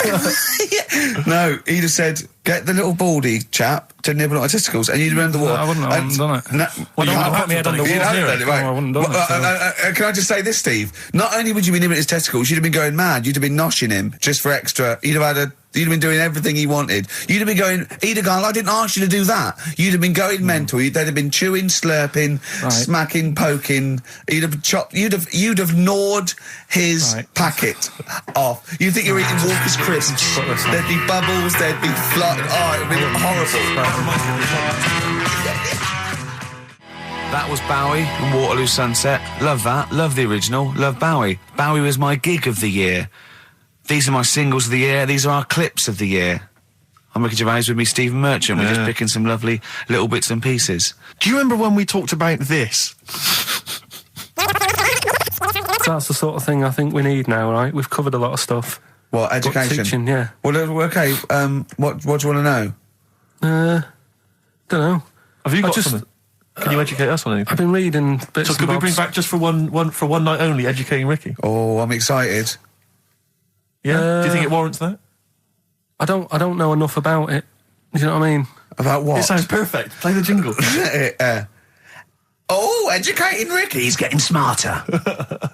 No, he'd have said, get the little baldy chap to nibble at my testicles, and you'd have run the water. I wouldn't have done it. No, Well, you I would put have my head done on the it. you'd wall. have done it, right. No, I wouldn't have done it. Can I just say this, Steve? Not only would you be nibbling at his testicles, you'd have been going mad. You'd have been noshing him just for extra. You'd have been doing everything he wanted. You'd have been going, he'd have gone, I didn't ask you to do that. You'd have been going mental. They'd have been chewing, slurping, smacking, poking. You'd have chopped, you'd have gnawed his packet off. You think you're eating Walker's crisps. There'd be bubbles, there'd be flying. Oh, it would be horrible. That was Bowie and Waterloo Sunset. Love that. Love the original. Love Bowie. Bowie was my gig of the year. These are my singles of the year. These are our clips of the year. I'm Ricky Gervais, with me, Stephen Merchant. We're just picking some lovely little bits and pieces. Do you remember when we talked about this? That's the sort of thing I think we need now, right? We've covered a lot of stuff. What, education? But teaching, yeah. Well, okay, what do you want to know? Don't know. Have you got something? Can you educate us on anything? I've been reading bits So could and we bring bobs. back just for one night only, educating Ricky? Oh, I'm excited. Yeah? Do you think it warrants that? I don't know enough about it. You know what I mean? About what? It sounds perfect. Play the jingle. Educating Ricky. He's getting smarter. A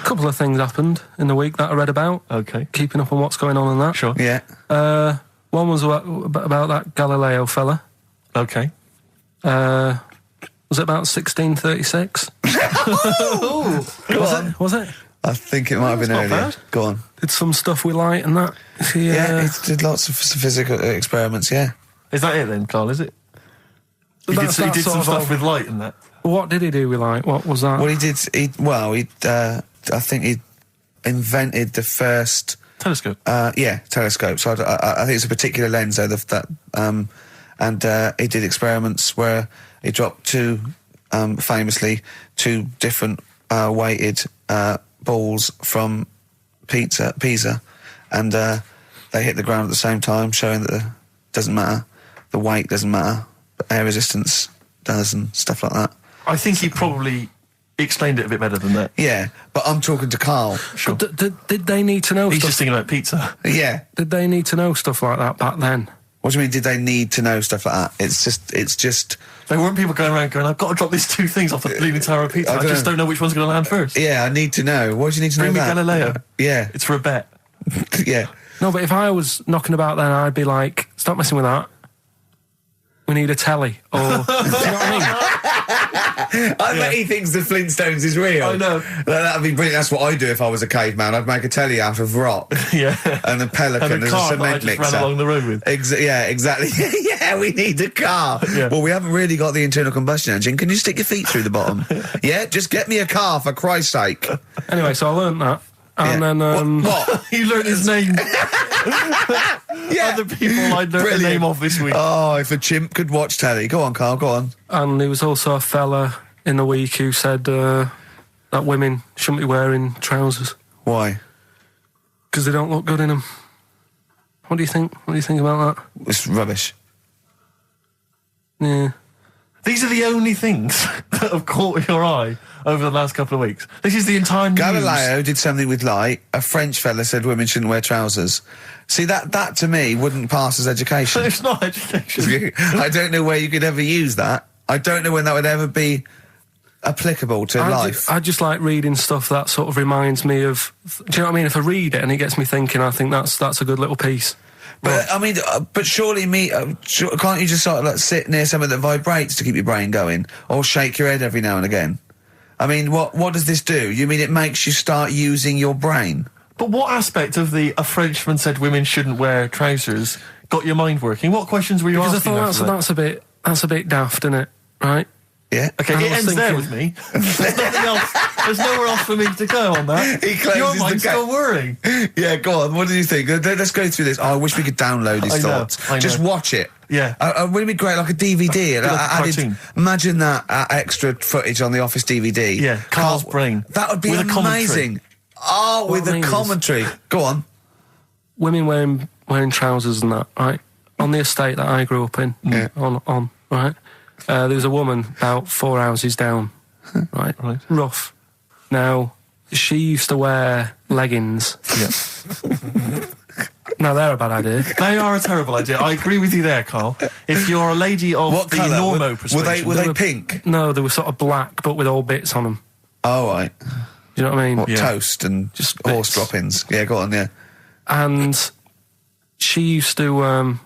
couple of things happened in the week that I read about. Okay. Keeping up on what's going on and that. Sure. Yeah. One was about that Galileo fella. Okay. Was it about 1636? Was it? I think it might have been not earlier. bad. Go on. Did some stuff with light and that. Yeah, he did lots of physical experiments, yeah. Is that it then, Carl, is it? He did some stuff with light and that. What did he do with light? What was that? Well, I think he invented the first... Telescope. Telescope. So I think it's a particular lens, though, and he did experiments where he dropped famously two different weighted balls from Pisa, and they hit the ground at the same time, showing that doesn't matter, the weight doesn't matter, but air resistance does and stuff like that. I think he probably explained it a bit better than that. Yeah, but I'm talking to Carl. Sure. Did they need to know He's stuff? just thinking about pizza. Yeah. Did they need to know stuff like that back then? What do you mean, did they need to know stuff like that? It's just... There weren't people going around going, I've got to drop these two things off the bleeding tower of pizza. I just don't know which one's going to land first. Yeah, I need to know. Why do you need to Bring know me that? Galileo. Yeah. It's for a bet. Yeah. No, but if I was knocking about then, I'd be like, stop messing with that. We need a telly. Or, do you know what I mean? I bet he thinks the Flintstones is real. I know. That'd be brilliant. That's what I'd do if I was a caveman. I'd make a telly out of rock. Yeah. And a pelican And a as car a that I cement just mixer. ran along the road with. Yeah, exactly. Yeah, we need a car. Yeah. Well, we haven't really got the internal combustion engine. Can you stick your feet through the bottom? Yeah, just get me a car, for Christ's sake. Anyway, so I learned that. And Yeah. then... What? You learned his name. Yeah. Other people I learned the Brilliant. name of this week. Oh, if a chimp could watch telly. Go on, Carl, go on. And there was also a fella in the week who said that women shouldn't be wearing trousers Why? because they don't look good in them. What do you think? What do you think about that? It's rubbish. Yeah. These are the only things that have caught your eye over the last couple of weeks. This is the entire news. Galileo did something with light. A French fella said women shouldn't wear trousers. See, that to me wouldn't pass as education. It's not education. I don't know where you could ever use that. I don't know when that would ever be applicable to life. I just like reading stuff that sort of reminds me of... Do you know what I mean? If I read it and it gets me thinking, I think that's a good little piece. But I mean, but surely can't you just sort of like sit near something that vibrates to keep your brain going, or shake your head every now and again? I mean, what does this do? You mean it makes you start using your brain? But what aspect of a Frenchman said women shouldn't wear trousers got your mind working? What questions were you Because I asking? thought that's a bit daft, isn't it? Right? Yeah. Okay, And I it was ends there thinking- with me. There's nothing else. There's nowhere else for me to go on that. He closes Your the mind's gate. still worrying. Yeah, go on. What do you think? Let's go through this. Oh, I wish we could download his I know, thoughts. I know. Just watch it. Yeah. Wouldn't it be great, like a DVD? Like a cartoon. Imagine that extra footage on the Office DVD. Yeah, Carl's brain. That would be With a commentary. amazing. Oh, with I a mean is- commentary. Go on. Women wearing trousers and that, right? On the estate that I grew up in, on right? There was a woman about 4 houses down, right? Right. Rough. Now, she used to wear leggings. Yeah. Now, they're a bad idea. They are a terrible idea. I agree with you there, Carl. If you're a lady of What the colour? normo persuasion... Were they pink? No, they were sort of black, but with all bits on them. Oh, right. Do you know what I mean? What, Yeah. toast and Just horse bits. droppings? Yeah, go on, yeah. And she used to...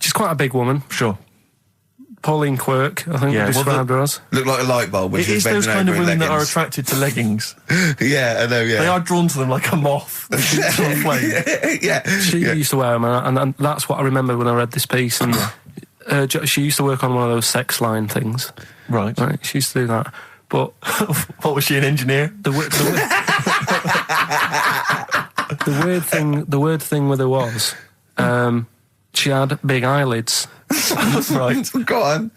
she's quite a big woman. Sure. Pauline Quirk, I think Yeah, we well, described her as. Look like a light bulb when It she was is those bending kind of over in women that are leggings. attracted to leggings. Yeah, I know, yeah. They are drawn to them like a moth. To a flame. Yeah. She used to wear them, and that's what I remember when I read this piece. And she used to work on one of those sex line things. Right. Right, she used to do that. But What was she, an engineer? the weird thing with her was, she had big eyelids Right. Go on.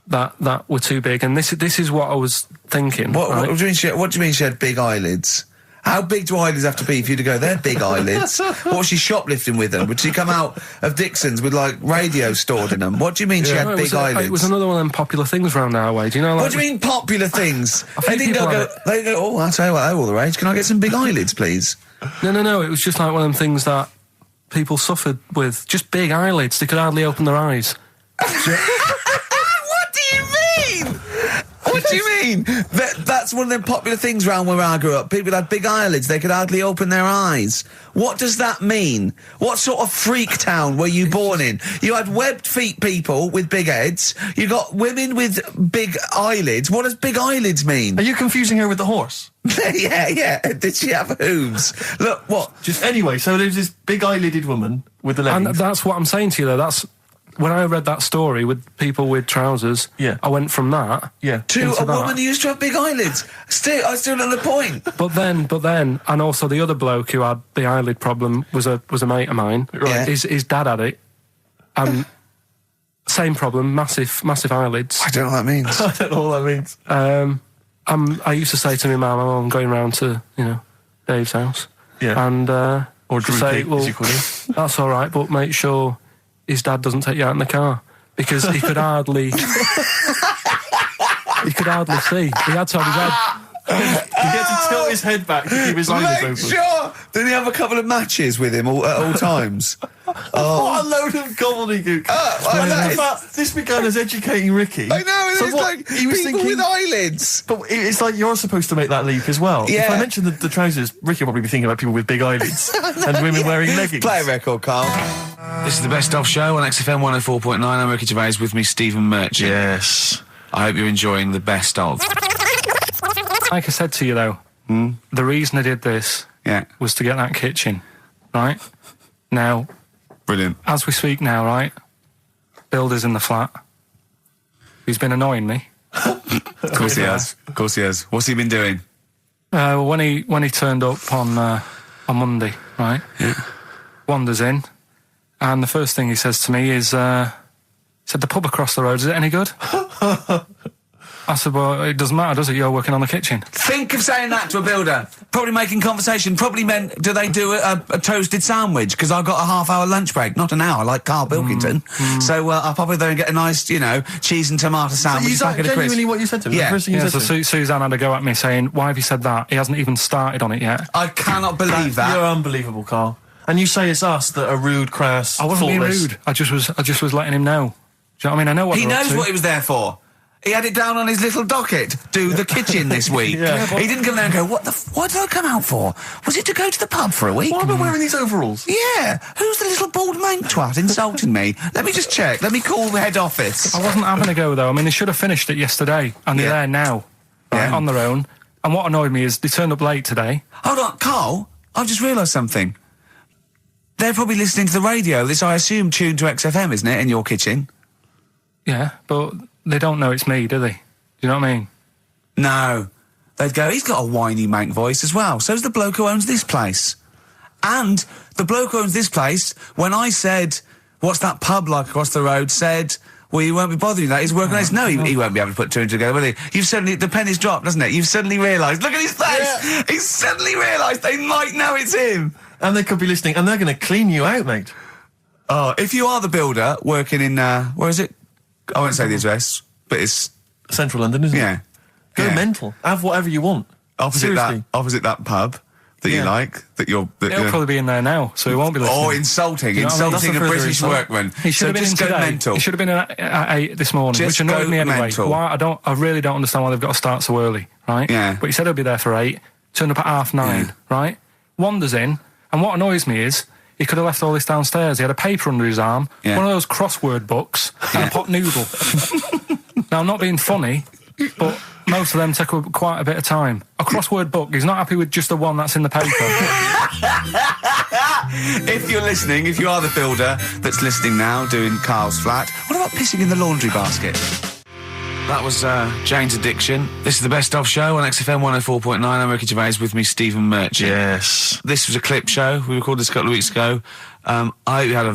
that were too big, and this is what I was thinking. What right? do you mean she had big eyelids? How big do eyelids have to be for you to go, they're big eyelids? What was she shoplifting with them? Would she come out of Dixon's with, like, radio stored in them? What do you mean she No, had it big was eyelids? It was another one of them popular things around our way. Do you know? Like, What do you mean popular things? They think didn't people go, have they go, oh, I'll tell you what, they're all the rage. Can I get some big eyelids, please? No. It was just like one of them things that people suffered with. Just big eyelids. They could hardly open their eyes. What do you mean? What do you mean? That's one of them popular things around where I grew up. People had big eyelids. They could hardly open their eyes. What does that mean? What sort of freak town were you born in? You had webbed feet people with big heads. You got women with big eyelids. What does big eyelids mean? Are you confusing her with the horse? Yeah. Did she have hooves? Look, what? Anyway, so there's this big eyelidded woman with the And leggings. that's what I'm saying to you, though. That's when I read that story with people with trousers. Yeah. I went from that. Yeah. To into a that. woman who used to have big eyelids. I still know the point. But then, and also the other bloke who had the eyelid problem was a mate of mine. Right. His dad had it, and same problem, massive eyelids. I don't know what that means. I don't know what that means. I used to say to my mum, I'm going round to Dave's house, Yeah. and Or to Drew say, Pig, well, as you call him. that's all right, but make sure his dad doesn't take you out in the car because he could hardly see. He had to have his head. He had to tilt his head back to keep his eyes Make open. sure. Didn't he have a couple of matches with him at all times? What a load of gobbledygook. well, that is- This began as educating Ricky. I know, So it's what, like he was people thinking, with eyelids. but it's like you're supposed to make that leap as well. Yeah. If I mentioned the trousers, Ricky will probably be thinking about people with big eyelids and women wearing leggings. Play a record, Carl. This is the Best Of Show on XFM 104.9. I'm Ricky Gervais, with me Stephen Merchant. Yes. I hope you're enjoying the Best Of. Like I said to you though, the reason I did this Yeah, was to get that kitchen, right? Now, brilliant. as we speak now, right? Builder's in the flat. He's been annoying me. Of course he has. Of course he has. What's he been doing? When he turned up on Monday, right? Yeah. Wanders in, and the first thing he says to me is, he said, "The pub across the road, is it any good?" I said, "Well, it doesn't matter, does it? You're working on the kitchen." Think of saying that to a builder. Probably making conversation. Probably meant, do they do a toasted sandwich? Because I've got a half-hour lunch break. Not an hour, like Carl Pilkington. So I'll probably go and get a nice, cheese and tomato sandwich. Is that packet of crisps. genuinely what you said to him? Yeah. The first thing you Yeah, said so to him? Suzanne had a go at me saying, "Why have you said that? He hasn't even started on it yet." I cannot believe that. You're unbelievable, Carl. And you say it's us that are rude, crass, I wasn't being thoughtless. rude. I just was letting him know. Do you know what I mean? I know what He they're up knows to. what he was there for. He had it down on his little docket. Do the kitchen this week. Yeah, he didn't come there and go, what did I come out for? Was it to go to the pub for a week? Why am I wearing these overalls? Yeah. Who's the little bald mank twat insulting me? Let me just check. Let me call the head office. I wasn't having a go, though. I mean, they should have finished it yesterday, and they're there now, right, on their own. And what annoyed me is they turned up late today. Hold on, Carl, I've just realised something. They're probably listening to the radio. This, I assume, tuned to XFM, isn't it, in your kitchen? Yeah, but they don't know it's me, do they? Do you know what I mean? No. They'd go, he's got a whiny mank voice as well. So's the bloke who owns this place. And the bloke who owns this place, when I said, what's that pub like across the road, said, well, you won't be bothering that. He's working on this. No, he won't be able to put two and two together, will he? You've suddenly, the penny's dropped, doesn't it? You've suddenly realised. Look at his face! Yeah. He's suddenly realised they might know it's him. And they could be listening, and they're going to clean you out, mate. Oh, if you are the builder working in, where is it? I won't say the address, but it's... Central London, isn't it? Yeah. Go mental. Have whatever you want. Opposite that pub that you like, that you're... He'll probably be in there now, so he won't be listening. Or insulting You know what I mean? a British workman. He should have been in just go today. mental. He should have been in at 8 this morning, Just which annoyed go me anyway. mental. Why? I really don't understand why they've got to start so early, right? Yeah. But he said he'll be there for 8, turned up at 9:30, right? Wanders in, and what annoys me is he could have left all this downstairs. He had a paper under his arm, one of those crossword books, and a pot noodle. Now, I'm not being funny, but most of them take quite a bit of time. A crossword book, he's not happy with just the one that's in the paper. If you're listening, if you are the builder that's listening now, doing Carl's flat, what about pissing in the laundry basket? That was Jane's Addiction. This is the Best Of Show on XFM 104.9. I'm Ricky Gervais, with me, Stephen Merchant. Yes. This was a clip show. We recorded this a couple of weeks ago. I hope you had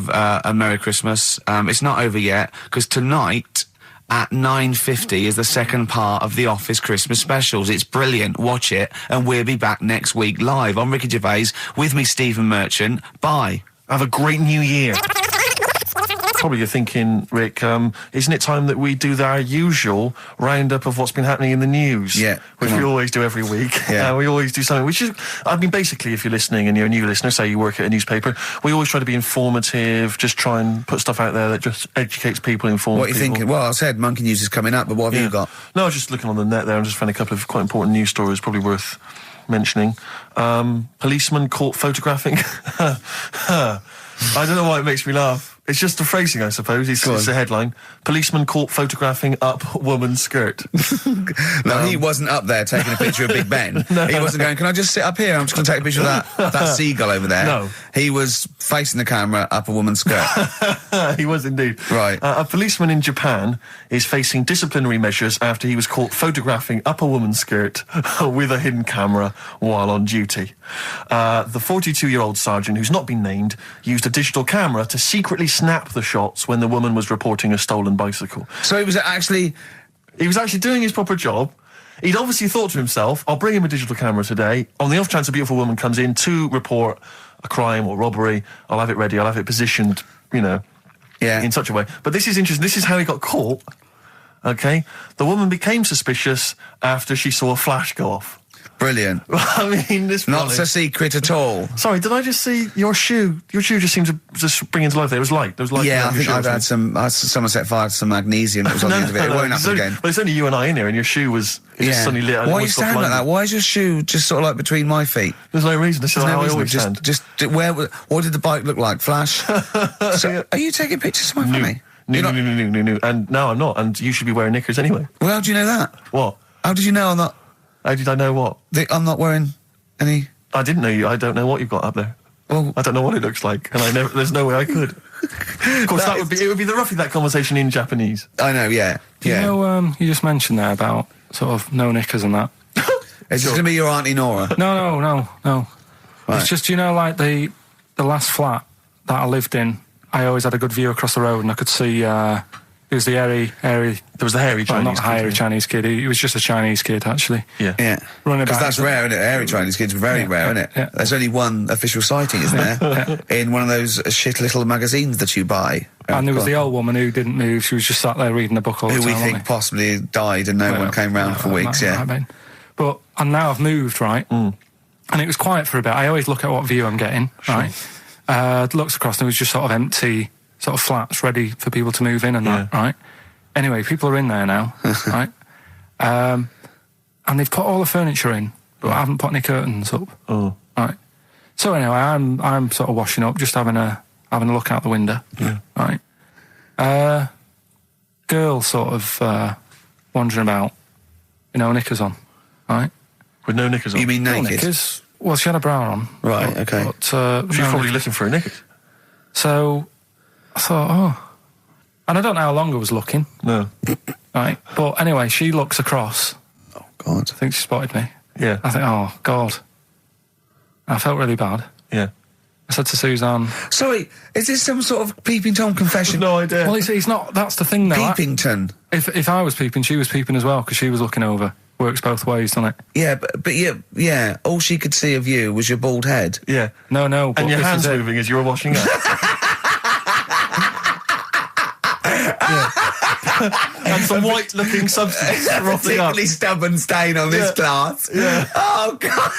a Merry Christmas. It's not over yet, because tonight at 9:50 is the second part of The Office Christmas specials. It's brilliant. Watch it, and we'll be back next week live. I'm Ricky Gervais, with me, Stephen Merchant. Bye. Have a great new year. Probably you're thinking, Rick, isn't it time that we do our usual roundup of what's been happening in the news? Yeah. Which we always do every week. Yeah. We always do something, which is, I mean, basically, if you're listening and you're a new listener, say you work at a newspaper, we always try to be informative, just try and put stuff out there that just educates people, informs What are you people. thinking? Well, I said Monkey News is coming up, but what have you got? No, I was just looking on the net there and just found a couple of quite important news stories, probably worth mentioning. Policeman caught photographing. I don't know why it makes me laugh. It's just the phrasing, I suppose. It's the headline. Policeman caught photographing up woman's skirt. No, he wasn't up there taking a picture of Big Ben. He wasn't going, can I just sit up here? I'm just going to take a picture of that seagull over there. No. He was facing the camera up a woman's skirt. He was indeed. Right. A policeman in Japan is facing disciplinary measures after he was caught photographing up a woman's skirt with a hidden camera while on duty. The 42-year-old sergeant, who's not been named, used a digital camera to secretly snap the shots when the woman was reporting a stolen bicycle. So he was actually doing his proper job. He'd obviously thought to himself, I'll bring him a digital camera today. On the off chance a beautiful woman comes in to report a crime or robbery, I'll have it ready, I'll have it positioned, in such a way. But this is interesting. This is how he got caught. Okay? The woman became suspicious after she saw a flash go off. brilliant. I mean, this Not so secret at all. Sorry, did I just see your shoe? Your shoe just seemed to just spring into life there. It was light. There was light. Yeah, I around your think shoe, I've had someone set fire to some magnesium that was on the end of it. It won't happen again. Well, it's only you and I in here, and your shoe was just suddenly lit. Why are you standing like that? Why is your shoe just sort of like between my feet? There's no reason. This is how I reason. always stand. What did the bike look like? Flash? So, are you taking pictures of my family? No. And no, I'm not. And you should be wearing knickers anyway. Well, how do you know that? What? How did you know I'm not? How did I know what? I'm not wearing any. I didn't know you. I don't know what you've got up there. Well, I don't know what it looks like, and there's no way I could. Of course, it would be roughly that conversation in Japanese. I know, yeah. You know, you just mentioned there about sort of no knickers and that. Is this going to be your Auntie Nora? No. Right. It's just, like the last flat that I lived in, I always had a good view across the road, and I could see it was the hairy. There was the hairy Chinese. Not the hairy Chinese kid. He was just a Chinese kid, actually. Yeah. Running Because back. that's rare, isn't it? Hairy Chinese kids are very rare, isn't it? Yeah. There's only one official sighting, isn't there? In one of those shit little magazines that you buy. And there was the old woman who didn't move. She was just sat there reading a book all the who time. we think possibly died and no one came round for weeks, And now I've moved, right? And it was quiet for a bit. I always look at what view I'm getting, right? Looks across and it was just sort of empty, sort of flats ready for people to move in and that, right? Anyway, people are in there now, right? And they've put all the furniture in, but I haven't put any curtains up. Oh. Right. So anyway, I'm sort of washing up, just having a look out the window. Yeah. Right. Girl sort of wandering about, knickers on. Right. With no knickers on? You mean No naked? knickers. Well, she had a bra on. Right, okay. But, She's no probably knickers. looking for a knickers. So I thought, and I don't know how long I was looking. No. Right. But anyway, she looks across. Oh, God. I think she spotted me. Yeah. I think, oh, God. I felt really bad. Yeah. I said to Suzanne, Sorry, is this some sort of Peeping Tom confession? No idea. well, he's not, that's the thing though. Peepington. If I was peeping, she was peeping as well, because she was looking over. Works both ways, doesn't it? Yeah, but yeah, all she could see of you was your bald head. Yeah. No, but And your this hands is it. moving as you were washing up. And some white-looking substance frothing up. Particularly stubborn stain on this glass. Yeah. Oh, God.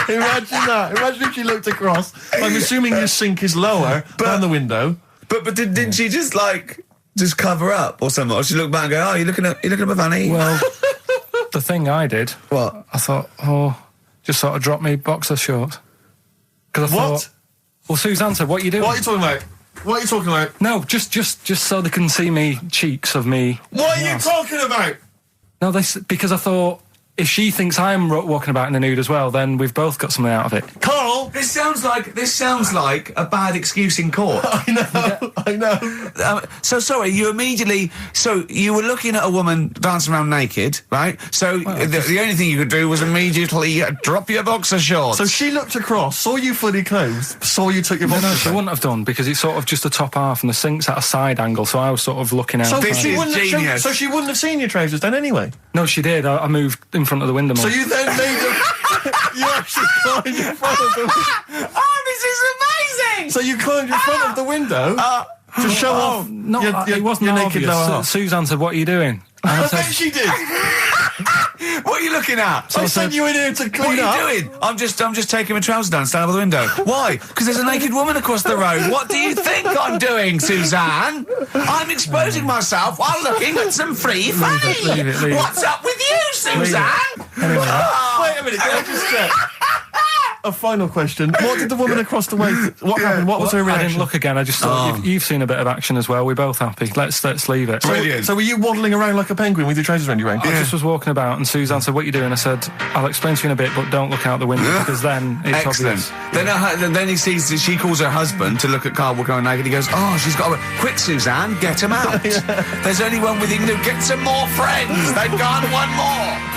Imagine that. Imagine if she looked across. I'm assuming your sink is lower than the window. But didn't she just cover up or something? Or she looked back and go, oh, you're looking at my fanny? Well, the thing I did, What? I thought, just sort of drop me boxer shorts. Because I What? thought, well, Suzanne said, what are you doing? What are you talking about? What are you talking about? No, just so they can see me cheeks of me. What are you talking about? No, because I thought, if she thinks I'm walking about in the nude as well, then we've both got something out of it. Carl! This sounds like a bad excuse in court. I know. So sorry, you were looking at a woman dancing around naked, right? So the only thing you could do was immediately drop your boxer shorts. So she looked across, saw you fully clothed, saw you took your boxers No, she off. wouldn't have done, because it's sort of just the top half and the sink's at a side angle, so I was sort of looking out. So This she is wouldn't have genius. so she wouldn't have seen your trousers then anyway. No, she did. I moved in front of the window more. So you then made you actually climbed in front of the window. Oh, this is amazing! So you climbed in front of the window to show off No, your it wasn't your naked obvious. lower half. Suzanne said, what are you doing? And I I said, bet she did. What are you looking at? I sent you in here to What clean are up. you doing? I'm just taking my trousers down, stand by the window. Why? Because there's a naked woman across the road. What do you think I'm doing, Suzanne? I'm exposing myself while looking at some free fanny. leave it. What's up with you, Suzanne? Anyway, Wait a minute, can I just check? A final question. What did the woman across the way... What happened? What was her I reaction? didn't look again. I just thought, you've seen a bit of action as well. We're both happy. Let's leave it. Brilliant. So were you waddling around like a penguin with your trousers around your ankles? I just was walking about, and Suzanne said, what are you doing? I said, I'll explain to you in a bit, but don't look out the window, because then it's Excellent. obvious. Then he sees that she calls her husband to look at Carl walking around naked. He goes, oh, she's got a... Quick, Suzanne, get him out. There's only one with him. Get some more friends. They've gone one more.